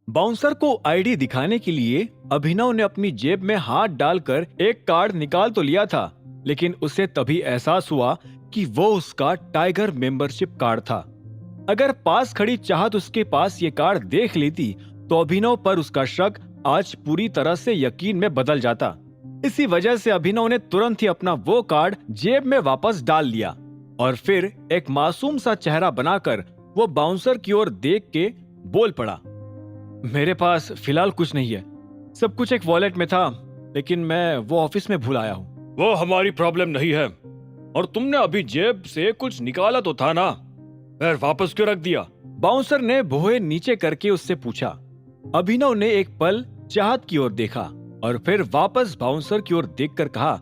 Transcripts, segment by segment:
Bouncer को ID दिखाने के लिए अभिनव ने अपनी जेब में हाथ डालकर एक कार्ड निकाल तो लिया था, लेकिन उसे तभी एहसास हुआ कि वो उसका टाइगर मेंबरशिप कार्ड था। अगर पास खड़ी चाहत उसके पास ये कार्ड देख लेती तो अभिनव पर उसका शक आज पूरी तरह से यकीन में बदल जाता। इसी वजह से अभिनव ने तुरंत ही अपना वो कार्ड जेब में वापस डाल लिया और फिर एक मासूम सा चेहरा बनाकर वो बाउंसर की ओर देख के बोल पड़ा, मेरे पास फिलहाल कुछ नहीं है, सब कुछ एक वॉलेट में था, लेकिन मैं वो ऑफिस में भूल आया हूँ। वो हमारी प्रॉब्लम नहीं है, और तुमने अभी जेब से कुछ निकाला तो था ना, फिर वापस क्यों रख दिया? बाउंसर ने भौहें नीचे करके उससे पूछा। अभिनव ने एक पल चाहत की ओर देखा और फिर वापस बाउंसर की ओर देखकर कहा,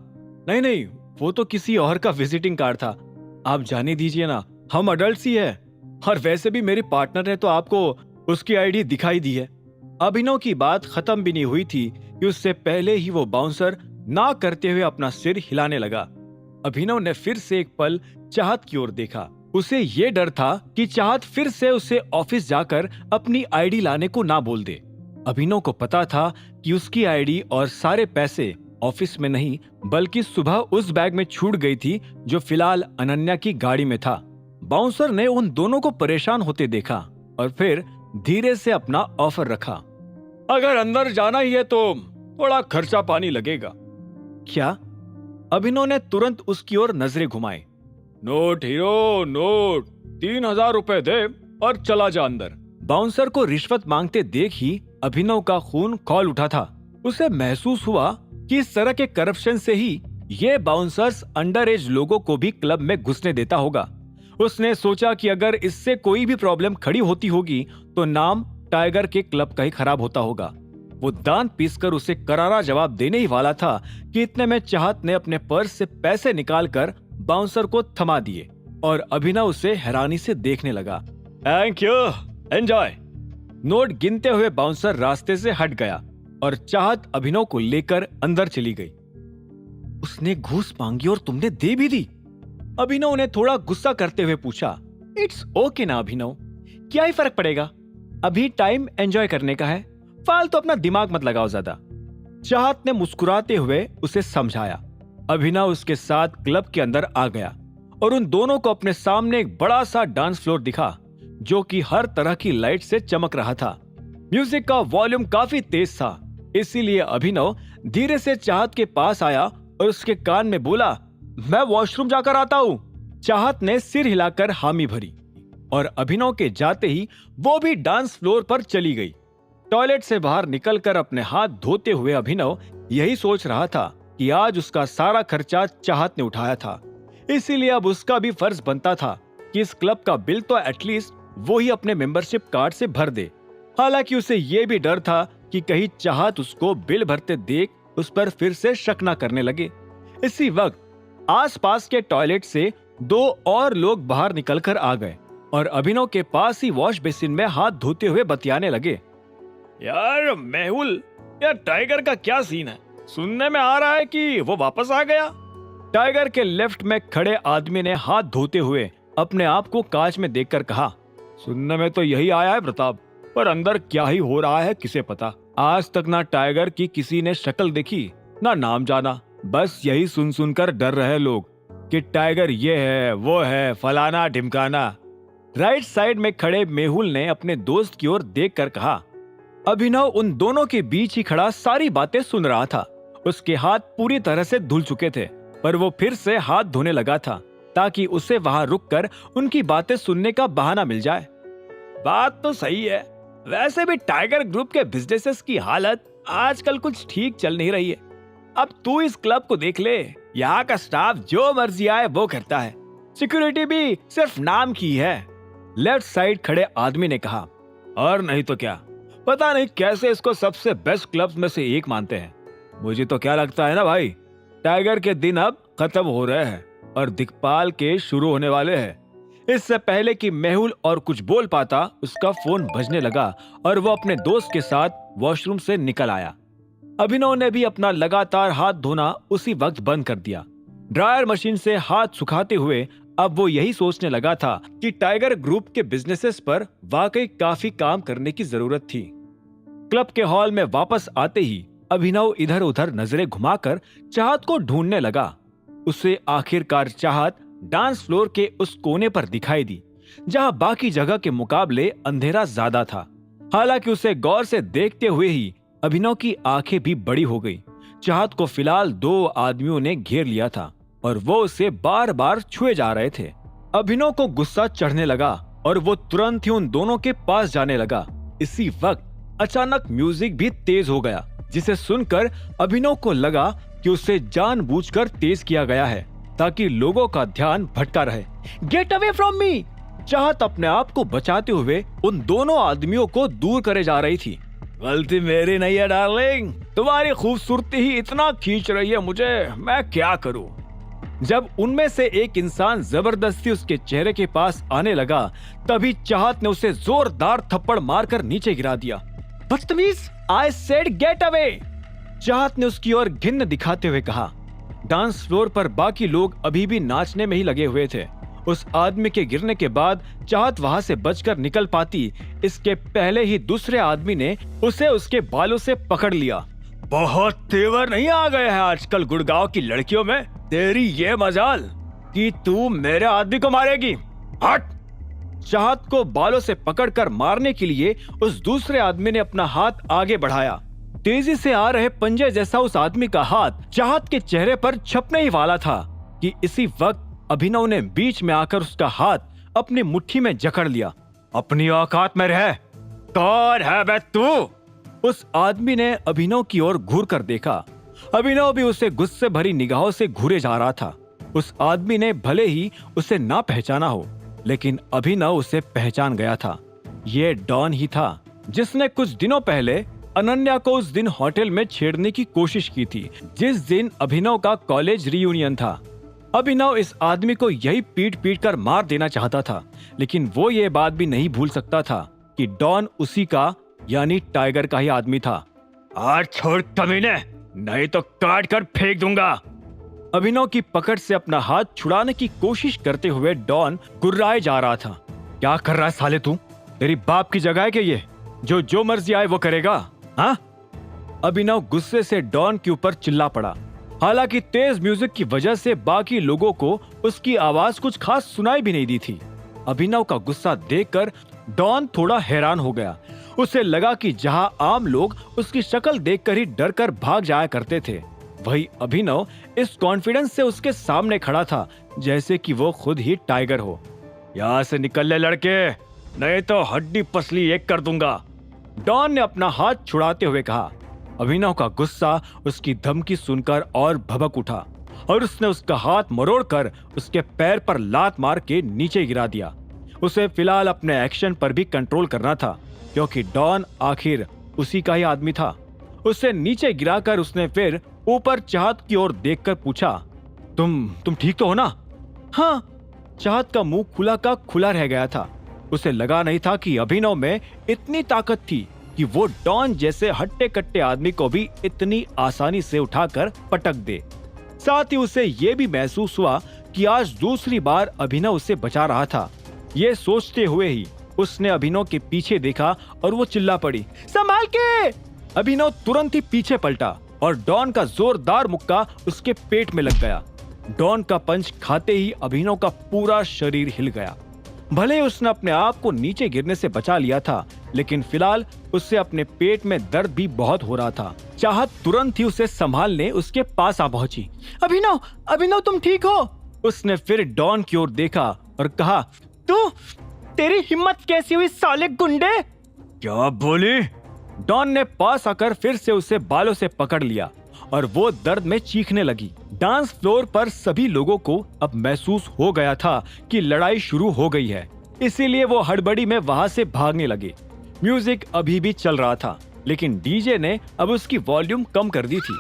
नहीं नहीं, वो तो किसी और का विजिटिंग कार्ड था, आप जाने दीजिए ना, हम अडल्ट ही है, और वैसे भी मेरी पार्टनर ने तो आपको उसकी आईडी दिखाई दी है। अभिनव की बात खत्म भी नहीं हुई थी कि उससे पहले ही वो बाउंसर ना करते हुए अपना सिर हिलाने लगा। अभिनव ने फिर से एक पल चाहत की ओर देखा। उसे ये डर था कि चाहत फिर से उसे ऑफिस जाकर अपनी आईडी लाने को ना बोल दे। अभिनव को पता था कि उसकी आईडी और सारे पैसे ऑफिस में नहीं बल्कि सुबह उस बैग में छूट गई थी जो फिलहाल अनन्या की गाड़ी में था। बाउंसर ने उन दोनों को परेशान होते देखा और फिर धीरे से अपना ऑफर रखा, अगर अंदर जाना ही है तो थोड़ा खर्चा पानी लगेगा। क्या? अभिनव ने तुरंत उसकी ओर नजरें घुमाई। नोट हीरो, नोट, 3,000 रुपए दे और चला जा अंदर। बाउंसर को रिश्वत मांगते देख ही अभिनव का खून खौल उठा था। उसे महसूस हुआ कि इस तरह के करप्शन से ही ये बाउंसर्स अंडर एज लोगों को भी क्लब में घुसने देता होगा। उसने सोचा कि अगर इससे कोई भी प्रॉब्लम खड़ी होती होगी तो नाम टाइगर के क्लब का ही खराब होता होगा। वो दांत पीसकर उसे करारा जवाब देने ही वाला था कि इतने में चाहत ने अपने पर्स से पैसे निकालकर बाउंसर को थमा दिए और अभिनव उसे हैरानी से देखने लगा। Thank you, enjoy. नोट गिनते हुए बाउंसर रास्ते से हट गया और चाहत अभिनव को लेकर अंदर चली गई। उसने घूस मांगी और तुमने दे भी दी? अभिनव ने थोड़ा गुस्सा करते हुए पूछा। इट्स ओके ना अभिनव, क्या ही फर्क पड़ेगा, अभी टाइम एंजॉय करने का है, फालतू अपना दिमाग मत लगाओ ज्यादा। चाहत ने मुस्कुराते हुए उसे समझाया। अभिनव उसके साथ क्लब के अंदर आ गया और उन दोनों को अपने सामने एक बड़ा सा डांस फ्लोर दिखा जो कि हर तरह की लाइट से चमक रहा था। म्यूजिक का वॉल्यूम काफी तेज था, इसीलिए अभिनव धीरे से चाहत के पास आया और उसके कान में बोला, मैं वॉशरूम जाकर आता हूँ। चाहत ने सिर हिलाकर हामी भरी और अभिनव के जाते ही वो भी डांस फ्लोर पर चली गई। टॉयलेट से बाहर निकलकर अपने हाथ धोते हुए अभिनव यही सोच रहा था कि आज उसका सारा खर्चा चाहत ने उठाया था, इसीलिए अब उसका भी फर्ज बनता था कि इस क्लब का बिल तो एटलीस्ट वो ही अपने मेंबरशिप कार्ड से भर दे। हालांकि उसे ये भी डर था कि कहीं चाहत उसको बिल भरते देख उस पर फिर से शक न करने लगे। इसी वक्त आसपास के टॉयलेट से दो और लोग बाहर निकलकर आ गए और अभिनव के पास ही वॉश बेसिन में हाथ धोते हुए बतियाने लगे। यार मेहुल, यार टाइगर का क्या सीन है? सुनने में आ रहा है कि वो वापस आ गया। टाइगर के लेफ्ट में खड़े आदमी ने हाथ धोते हुए अपने आप को कांच में देखकर कहा, सुनने में तो यही आया है प्रताप, पर अंदर क्या ही हो रहा है किसे पता। आज तक ना टाइगर की किसी ने शक्ल देखी ना नाम जाना, बस यही सुन सुनकर डर रहे लोग कि टाइगर ये है वो है फलाना ढिमकाना। राइट साइड में खड़े मेहुल ने अपने दोस्त की ओर देखकर कहा। अभिनव उन दोनों के बीच ही खड़ा सारी बातें सुन रहा था। उसके हाथ पूरी तरह से धुल चुके थे, पर वो फिर से हाथ धोने लगा था ताकि उसे वहां रुककर उनकी बातें सुनने का बहाना मिल जाए। बात तो सही है, वैसे भी टाइगर ग्रुप के बिजनेसेस की हालत आजकल कुछ ठीक चल नहीं रही है। अब तू इस क्लब को देख ले, यहाँ का स्टाफ जो मर्जी आए वो करता है, सिक्योरिटी भी सिर्फ नाम की है। लेफ्ट साइड खड़े आदमी ने कहा, और नहीं तो क्या, पता नहीं कैसे इसको सबसे बेस्ट क्लब्स में से एक मानते हैं। मुझे तो क्या लगता है ना भाई, टाइगर के दिन अब खत्म हो रहे हैं और दिक्पाल के शुरू होने वाले हैं। इससे पहले कि मेहुल और कुछ बोल पाता, उसका फोन बजने लगा और वो अपने दोस्त के साथ वॉशरूम से निकल आया। अभिनव ने भी अपना लगातार हाथ धोना उसी वक्त बंद कर दिया। ड्रायर मशीन से हाथ सुखाते हुए अब वो यही सोचने लगा था कि टाइगर ग्रुप के बिजनेसेस पर वाकई काफी काम करने की जरूरत थी। क्लब के हॉल में वापस आते ही अभिनव इधर उधर नजरें घुमाकर चाहत को ढूंढने लगा। उसे आखिरकार चाहत डांस फ्लोर के उस कोने पर दिखाई दी जहां बाकी जगह के मुकाबले अंधेरा ज्यादा था। हालांकि उसे गौर से देखते हुए ही अभिनव की आंखें भी बड़ी हो गई। चाहत को फिलहाल 2 आदमियों ने घेर लिया था और वो उसे बार बार छुए जा रहे थे। अभिनव को गुस्सा चढ़ने लगा और वो तुरंत ही उन दोनों के पास जाने लगा। इसी वक्त अचानक म्यूजिक भी तेज हो गया, जिसे सुनकर अभिनव को लगा कि उसे जानबूझकर तेज किया गया है ताकि लोगों का ध्यान भटका रहे। Get away from me! चाहत अपने आप को बचाते हुए उन दोनों आदमियों को दूर करे जा रही थी। गलती मेरी नहीं है डार्लिंग, तुम्हारी खूबसूरती ही इतना खींच रही है मुझे, मैं क्या करूं। जब उनमें से एक इंसान जबरदस्ती उसके चेहरे के पास आने लगा, तभी चाहत ने उसे जोरदार थप्पड़ मारकर नीचे गिरा दिया। बदतमीज, आई सेड गेट अवे! चाहत ने उसकी ओर घिन्न दिखाते हुए कहा। डांस फ्लोर पर बाकी लोग अभी भी नाचने में ही लगे हुए थे। उस आदमी के गिरने के बाद चाहत वहां से बचकर निकल पाती, इसके पहले ही दूसरे आदमी ने उसे उसके बालों से पकड़ लिया। बहुत तेवर नहीं आ गए हैं आजकल गुड़गांव की लड़कियों में। तेरी ये मजाल कि तू मेरे आदमी को मारेगी। हट! चाहत को बालों से पकड़कर मारने के लिए उस दूसरे आदमी ने अपना हाथ आगे बढ़ाया। तेजी से आ रहे पंजे जैसा उस आदमी का हाथ चाहत के चेहरे पर छपने ही वाला था कि इसी वक्त अभिनव ने बीच में आकर उसका हाथ अपनी मुट्ठी में जकड़ लिया। अपनी औकात में रह। कौन है बे तू? उस आदमी ने अभिनव की ओर घूर कर देखा। अभिनव भी उसे गुस्से भरी निगाहों से घूरे जा रहा था। उस आदमी ने भले ही उसे ना पहचाना हो, लेकिन अभिनव उसे पहचान गया था। ये डॉन ही था जिसने कुछ दिनों पहले अनन्या को उस दिन होटल में छेड़ने की कोशिश की थी, जिस दिन अभिनव का कॉलेज रियूनियन था। अभिनव इस आदमी को यही पीट पीट कर मार देना चाहता था, लेकिन वो ये बात भी नहीं भूल सकता था कि डॉन उसी का यानी टाइगर का ही आदमी था। आज छोड़ कमीने, नहीं तो काट कर फेंक दूंगा। अभिनव की पकड़ से अपना हाथ छुड़ाने की कोशिश करते हुए डॉन गुर्राए जा रहा था। क्या कर रहा है साले तू? तेरी बाप की जगह है क्या ये? जो मर्जी आए वो करेगा? हाँ? अभिनव गुस्से से डॉन के ऊपर चिल्ला पड़ा। हालांकि तेज म्यूजिक की वजह से बाकी लोगों को उसकी आवाज कुछ खास सुनाई भी नहीं दी थी। अभिनव का गुस्सा देखकर डॉन थोड़ा हैरान हो गया। उसे लगा कि जहां आम लोग उसकी शक्ल देखकर ही डर कर भाग जाया करते थे, वही अभिनव इस कॉन्फिडेंस से उसके सामने खड़ा था जैसे कि वो खुद ही टाइगर हो। यहाँ से निकल ले लड़के, नहीं तो हड्डी पसली एक कर दूंगा, डॉन ने अपना हाथ छुड़ाते हुए कहा। अभिनव का गुस्सा उसकी धमकी सुनकर और भभक उठा और उसने उसका हाथ मरोड़कर उसके पैर पर लात मार के नीचे गिरा दिया। उसे फिलहाल अपने एक्शन पर भी कंट्रोल करना था, क्योंकि डॉन आखिर उसी का ही आदमी था। उसे नीचे गिराकर उसने फिर ऊपर चाहत की ओर देखकर पूछा, तुम ठीक तो हो ना? हाँ। चाहत का मुंह खुला का खुला रह गया था। उसे लगा नहीं था कि अभिनव में इतनी ताकत थी कि वो डॉन जैसे हट्टे कट्टे आदमी को भी इतनी आसानी से उठाकर पटक दे। साथ ही उसे ये भी महसूस हुआ कि आज दूसरी बार अभिनव उसे बचा रहा था। ये सोचते हुए ही उसने अभिनव के पीछे देखा और वो चिल्ला पड़ी, संभाल के! अभिनव तुरंत ही पीछे पलटा और डॉन का जोरदार मुक्का उसके पेट में लग गया। डॉन का पंच खाते ही अभिनव का पूरा शरीर हिल गया। भले ही उसने अपने आप को नीचे गिरने से बचा लिया था, लेकिन फिलहाल उससे अपने पेट में दर्द भी बहुत हो रहा था। चाहत तुरंत ही उसे संभालने उसके पास आ पहुंची। अभिनव तुम ठीक हो? उसने फिर डॉन की ओर देखा और कहा, तेरी हिम्मत कैसी हुई साले गुंडे? क्या बोली? डॉन ने पास आकर फिर से उसे बालों से पकड़ लिया और वो दर्द में चीखने लगी। डांस फ्लोर पर सभी लोगों को अब महसूस हो गया था कि लड़ाई शुरू हो गई है, इसीलिए वो हड़बड़ी में वहां से भागने लगे। म्यूजिक अभी भी चल रहा था, लेकिन डीजे ने अब उसकी वॉल्यूम कम कर दी थी।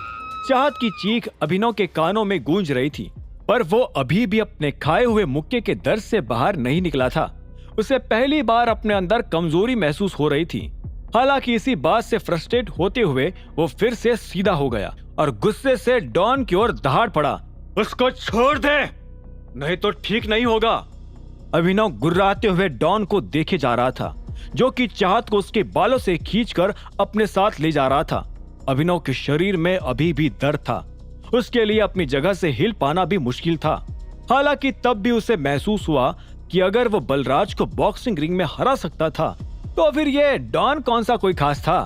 चाहत की चीख अभिनव के कानों में गूंज रही थी, पर वो अभी भी अपने खाए हुए मुक्के के दर्द से बाहर नहीं निकला था। उसे पहली बार अपने अंदर कमजोरी महसूस हो रही थी। हालांकि इसी बात से फ्रस्ट्रेट होते हुए वो फिर से सीधा हो गया और गुस्से से डॉन की ओर दहाड़ पड़ा। उसको छोड़ दे, नहीं तो ठीक नहीं होगा। अभिनव गुर्राते हुए डॉन को देखे जा रहा था। जो कि चाहत को उसके बालों से खींचकर अपने साथ ले जा रहा था। अभिनव के शरीर में अभी भी दर्द था। उसके लिए अपनी जगह से हिल पाना भी मुश्किल था। हालांकि तब भी उसे महसूस हुआ कि अगर वो बलराज को बॉक्सिंग रिंग में हरा सकता था तो फिर ये डॉन कौन सा कोई खास था।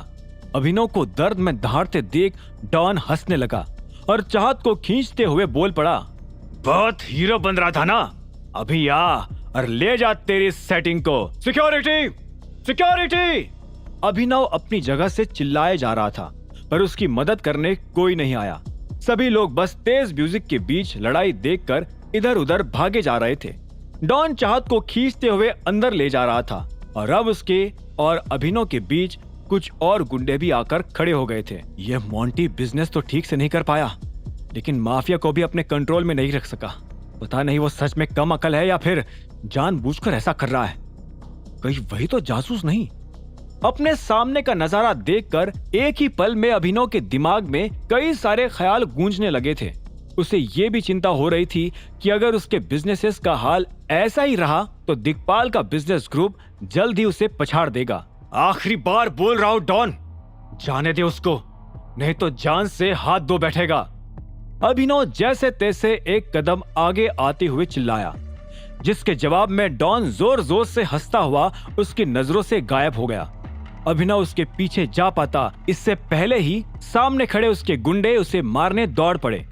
अभिनव को दर्द में दहाड़ते देख डॉन हंसने लगा और चाहत को खींचते हुए बोल पड़ा, बहुत हीरो बन रहा था ना, अभी आ और ले जा तेरी सेटिंग को। Security, security. अभिनव अपनी जगह से चिल्लाए जा रहा था पर उसकी मदद करने कोई नहीं आया। सभी लोग बस तेज म्यूजिक के बीच लड़ाई देखकर इधर उधर भागे जा रहे थे। डॉन चाहत को खींचते हुए अंदर ले जा रहा था और अब उसके और अभिनव के बीच कुछ और गुंडे भी आकर खड़े हो गए थे। यह मोंटी बिजनेस तो ठीक से नहीं कर पाया, लेकिन माफिया को भी अपने कंट्रोल में नहीं रख सका। पता नहीं वो सच में कम अकल है या फिर जानबूझकर ऐसा कर रहा है। कहीं वही तो जासूस नहीं। अपने सामने का नजारा देखकर एक ही पल में अभिनव के दिमाग में कई सारे ख्याल गूंजने लगे थे। उसे ये भी चिंता हो रही थी कि अगर उसके बिजनेसेस का हाल ऐसा ही रहा तो दिग्पाल का बिजनेस ग्रुप जल्द ही उसे पछाड़ देगा। आखिरी बार बोल रहा हूं डॉन, जाने दे उसको, नहीं तो जान से हाथ धो बैठेगा। अभिनव जैसे तैसे एक कदम आगे आते हुए चिल्लाया, जिसके जवाब में डॉन जोर जोर से हंसता हुआ उसकी नजरों से गायब हो गया। अभिनव उसके पीछे जा पाता इससे पहले ही सामने खड़े उसके गुंडे उसे मारने दौड़ पड़े।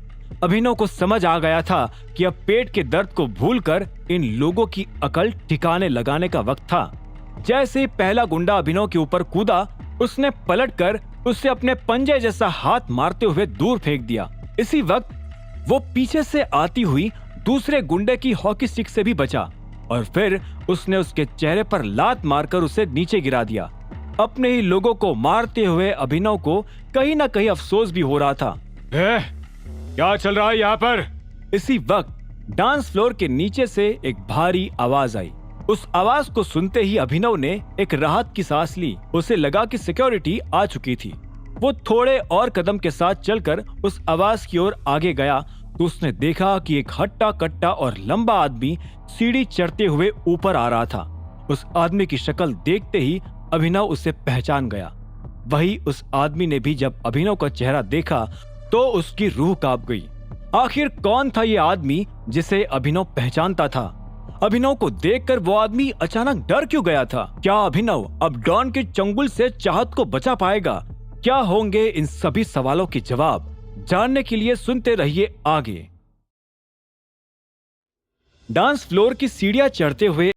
अभिनव को समझ आ गया था कि अब पेट के दर्द को भूलकर इन लोगों की अकल ठिकाने लगाने का वक्त था। जैसे ही पहला गुंडा अभिनव के ऊपर कूदा, उसने पलटकर उसे अपने पंजे जैसा हाथ मारते हुए दूर फेंक दिया। इसी वक्त वो पीछे से आती हुई दूसरे गुंडे की हॉकी स्टिक से भी बचा और फिर उसने उसके चेहरे पर लात मारकर उसे नीचे गिरा दिया। अपने ही लोगों को मारते हुए अभिनव को कहीं ना कहीं अफसोस भी हो रहा था। क्या चल रहा है यहाँ पर? इसी वक्त डांस फ्लोर के नीचे से एक भारी आवाज आई। उस आवाज को सुनते ही अभिनव ने एक राहत की सांस ली। उसे लगा कि सिक्योरिटी आ चुकी थी। वो थोड़े और कदम के साथ चलकर उस आवाज की ओर आगे गया तो उसने देखा कि एक हट्टा कट्टा और लंबा आदमी सीढ़ी चढ़ते हुए ऊपर आ रहा था। उस आदमी की शक्ल देखते ही अभिनव उसे पहचान गया। वही उस आदमी ने भी जब अभिनव का चेहरा देखा तो उसकी रूह कांप गई। आखिर कौन था ये आदमी जिसे अभिनव पहचानता था? अभिनव को देखकर वो आदमी अचानक डर क्यों गया था? क्या अभिनव अब डॉन के चंगुल से चाहत को बचा पाएगा? क्या होंगे इन सभी सवालों के जवाब? जानने के लिए सुनते रहिए आगे। डांस फ्लोर की सीढ़ियां चढ़ते हुए